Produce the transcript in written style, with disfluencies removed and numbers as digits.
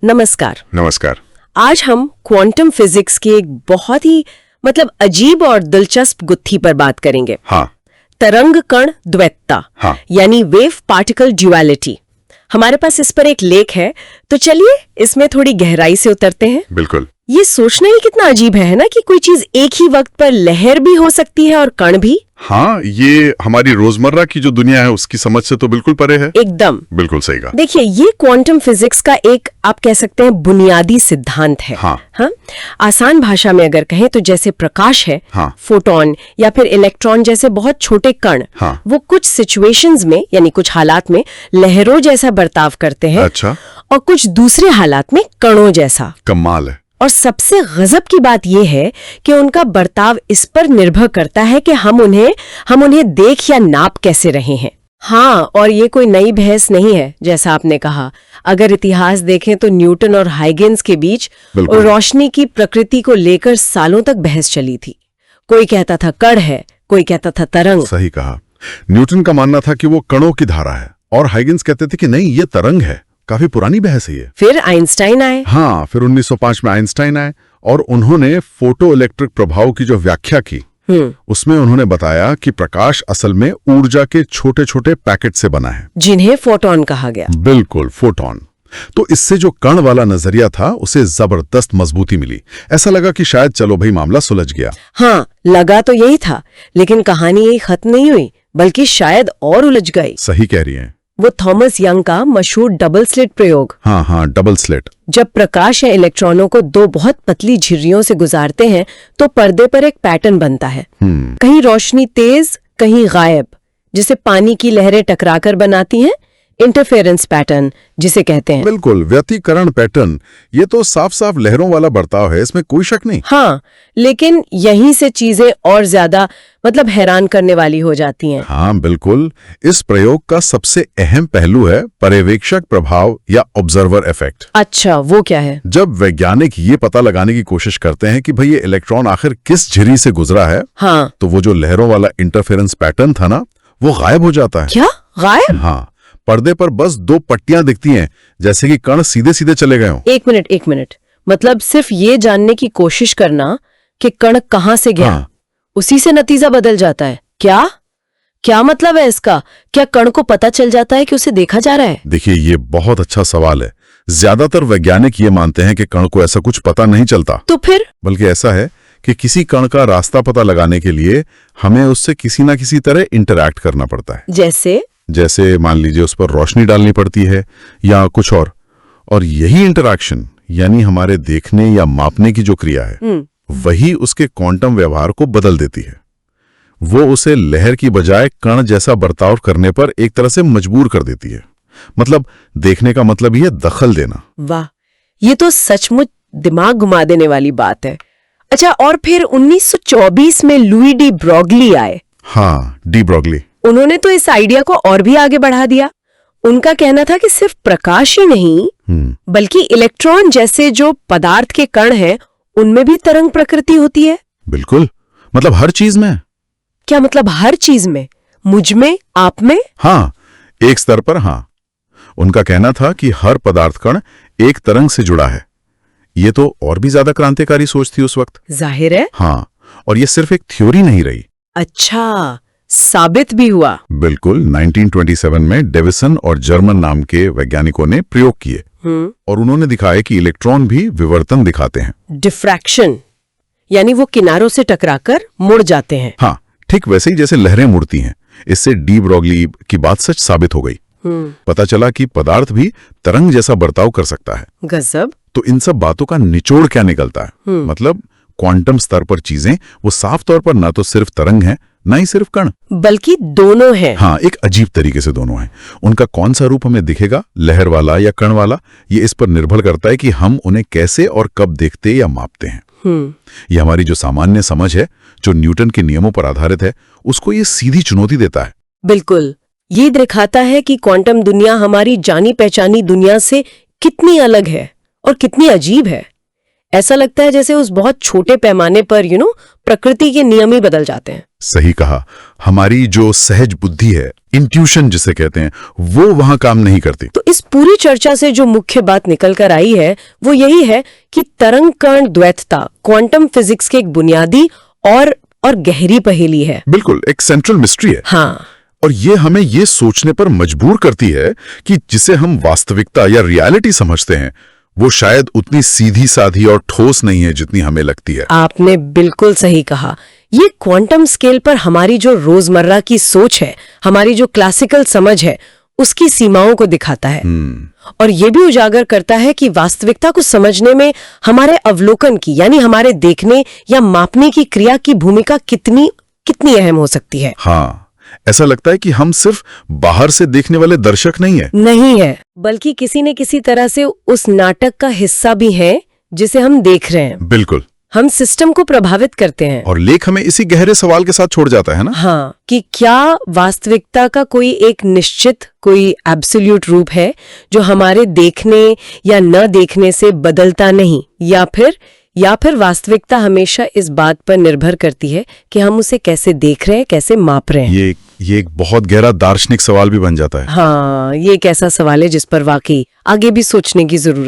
नमस्कार। नमस्कार। आज हम क्वांटम फिजिक्स की एक बहुत ही अजीब और दिलचस्प गुत्थी पर बात करेंगे। हाँ। तरंग कण द्वैतता। हाँ। यानी वेव पार्टिकल ड्युअलिटी। हमारे पास इस पर एक लेख है, तो चलिए इसमें थोड़ी गहराई से उतरते हैं। बिल्कुल। ये सोचना ही कितना अजीब है ना कि कोई चीज एक ही वक्त पर लहर भी हो सकती है और कण भी। हाँ, ये हमारी रोजमर्रा की जो दुनिया है उसकी समझ से तो बिल्कुल परे है। एकदम बिल्कुल सही कहा। देखिए, ये क्वांटम फिजिक्स का एक आप कह सकते हैं बुनियादी सिद्धांत है। हाँ। आसान भाषा में अगर कहें तो जैसे प्रकाश है, हाँ। फोटोन या फिर इलेक्ट्रॉन जैसे बहुत छोटे कण, हाँ। वो कुछ सिचुएशंस में यानी कुछ हालात में लहरों जैसा बर्ताव करते हैं। अच्छा। और कुछ दूसरे हालात में कणों जैसा। कमाल है। और सबसे गजब की बात यह है कि उनका बर्ताव इस पर निर्भर करता है कि हम उन्हें देख या नाप कैसे रहे हैं। हाँ, और ये कोई नई बहस नहीं है। जैसा आपने कहा, अगर इतिहास देखें तो न्यूटन और हाइगेंस के बीच रोशनी की प्रकृति को लेकर सालों तक बहस चली थी। कोई कहता था कण है, कोई कहता था तरंग। सही कहा। न्यूटन का मानना था कि वो कणों की धारा है और हाइगेंस कहते थे कि नहीं, ये तरंग है। काफी पुरानी बहस है ये। फिर आइंस्टाइन आए। हाँ, फिर 1905 में आइंस्टाइन आए और उन्होंने फोटो इलेक्ट्रिक प्रभाव की जो व्याख्या की, उसमें उन्होंने बताया कि प्रकाश असल में ऊर्जा के छोटे छोटे पैकेट से बना है, जिन्हें फोटोन कहा गया। बिल्कुल, फोटोन। तो इससे जो कण वाला नजरिया था उसे जबरदस्त मजबूती मिली। ऐसा लगा कि शायद चलो भाई, मामला सुलझ गया। हाँ, लगा तो यही था, लेकिन कहानी यही खत्म नहीं हुई, बल्कि शायद और उलझ गई। सही कह रही हैं। वो थॉमस यंग का मशहूर डबल स्लिट प्रयोग। हाँ, डबल स्लिट। जब प्रकाश या इलेक्ट्रॉनों को दो बहुत पतली झिर्रियों से गुजारते हैं तो पर्दे पर एक पैटर्न बनता है। कहीं रोशनी तेज, कहीं गायब, जिसे पानी की लहरें टकराकर बनाती हैं। इंटरफेरेंस पैटर्न जिसे कहते हैं। बिल्कुल, व्यतिकरण पैटर्न। ये तो साफ साफ लहरों वाला बर्ताव है, इसमें कोई शक नहीं। हाँ, लेकिन यहीं से चीजें और ज्यादा हैरान करने वाली हो जाती हैं। हाँ बिल्कुल। इस प्रयोग का सबसे अहम पहलू है पर्यवेक्षक प्रभाव या ऑब्जर्वर इफेक्ट। अच्छा, वो क्या है? जब वैज्ञानिक ये पता लगाने की कोशिश करते हैं कि भाई ये इलेक्ट्रॉन आखिर किस झिर्री से गुजरा है, हाँ, तो वो जो लहरों वाला इंटरफेरेंस पैटर्न था ना, वो गायब हो जाता है। क्या गायब? हाँ, पर्दे पर बस दो पट्टियां दिखती हैं, जैसे कि कण सीधे सीधे चले गए हों। एक मिनट, मतलब सिर्फ ये जानने की कोशिश करना कि कण कहां से गया, हाँ। उसी से नतीजा बदल जाता है। क्या मतलब है इसका? क्या कण को पता चल जाता है कि उसे देखा जा रहा है? देखिए, ये बहुत अच्छा सवाल है। ज्यादातर वैज्ञानिक ये मानते हैं कि कण को ऐसा कुछ पता नहीं चलता। तो फिर? बल्कि ऐसा है कि किसी कण का रास्ता पता लगाने के लिए हमें उससे किसी ना किसी तरह इंटरैक्ट करना पड़ता है। जैसे मान लीजिए उस पर रोशनी डालनी पड़ती है या कुछ और यही इंटरैक्शन, यानी हमारे देखने या मापने की जो क्रिया है, वही उसके क्वांटम व्यवहार को बदल देती है। वो उसे लहर की बजाय कण जैसा बर्ताव करने पर एक तरह से मजबूर कर देती है। मतलब देखने का मतलब ही है दखल देना। वाह, ये तो सचमुच दिमाग घुमा देने वाली बात है। अच्छा, और फिर 1924 में लुई डी ब्रोगली आए। हाँ, डी ब्रोगली। उन्होंने तो इस आइडिया को और भी आगे बढ़ा दिया। उनका कहना था कि सिर्फ प्रकाश ही नहीं, बल्कि इलेक्ट्रॉन जैसे जो पदार्थ के कण हैं, उनमें भी तरंग प्रकृति होती है। बिल्कुल, मतलब हर चीज में। क्या मतलब हर चीज में? मुझ में, आप में? हाँ, एक स्तर पर हाँ। उनका कहना था कि हर पदार्थ कण एक तरंग से जुड़ा है। ये तो और भी ज्यादा क्रांतिकारी सोच थी उस वक्त। जाहिर है। हाँ, और ये सिर्फ एक थ्योरी नहीं रही। अच्छा, साबित भी हुआ। बिल्कुल। 1927 में डेविसन और जर्मन नाम के वैज्ञानिकों ने प्रयोग किए और उन्होंने दिखाया कि इलेक्ट्रॉन भी विवर्तन दिखाते हैं। डिफ्रैक्शन, यानी वो किनारों से टकराकर मुड़ जाते हैं। हाँ, ठीक वैसे ही जैसे लहरें मुड़ती हैं। इससे डी ब्रोगली की बात सच साबित हो गई। पता चला कि पदार्थ भी तरंग जैसा बर्ताव कर सकता है। गजब। तो इन सब बातों का निचोड़ क्या निकलता है? मतलब क्वांटम स्तर पर चीजें वो साफ तौर पर ना तो सिर्फ तरंग है, ना ही सिर्फ कण, बल्कि दोनों हैं। हाँ, एक अजीब तरीके से दोनों हैं। उनका कौन सा रूप हमें दिखेगा, लहर वाला या कण वाला, ये इस पर निर्भर करता है कि हम उन्हें कैसे और कब देखते या मापते हैं। ये हमारी जो सामान्य समझ है, जो न्यूटन के नियमों पर आधारित है, उसको ये सीधी चुनौती देता है। बिल्कुल, ये दिखाता है कि क्वांटम दुनिया हमारी जानी पहचानी दुनिया से कितनी अलग है और कितनी अजीब है। ऐसा लगता है जैसे उस बहुत छोटे पैमाने पर प्रकृति के नियम ही बदल जाते हैं। सही कहा। हमारी जो सहज बुद्धि है, इंट्यूशन जिसे कहते हैं, वो वहां काम नहीं करती। तो इस पूरी चर्चा से जो मुख्य बात निकल कर आई है वो यही है कि तरंग कण द्वैतता क्वांटम फिजिक्स की एक बुनियादी और गहरी पहेली है। बिल्कुल, एक सेंट्रल मिस्ट्री है। हाँ, और ये हमें ये सोचने पर मजबूर करती है कि जिसे हम वास्तविकता या रियलिटी समझते हैं वो शायद उतनी सीधी साधी और ठोस नहीं है जितनी हमें लगती है। आपने बिल्कुल सही कहा। ये क्वांटम स्केल पर हमारी जो रोजमर्रा की सोच है, हमारी जो क्लासिकल समझ है, उसकी सीमाओं को दिखाता है। और ये भी उजागर करता है कि वास्तविकता को समझने में हमारे अवलोकन की, यानी हमारे देखने या मापने की क्रिया की भूमिका कितनी अहम हो सकती है। हाँ, ऐसा लगता है कि हम सिर्फ बाहर से देखने वाले दर्शक नहीं है, बल्कि किसी न किसी तरह से उस नाटक का हिस्सा भी है जिसे हम देख रहे हैं। बिल्कुल, हम सिस्टम को प्रभावित करते हैं। और लेख हमें इसी गहरे सवाल के साथ छोड़ जाता है ना। हाँ, कि क्या वास्तविकता का कोई एक निश्चित, कोई एब्सोल्यूट रूप है जो हमारे देखने या न देखने से बदलता नहीं, या फिर वास्तविकता हमेशा इस बात पर निर्भर करती है कि हम उसे कैसे देख रहे हैं, कैसे माप रहे हैं। ये एक बहुत गहरा दार्शनिक सवाल भी बन जाता है। हाँ, ये एक ऐसा सवाल है जिस पर वाकई आगे भी सोचने की जरूरत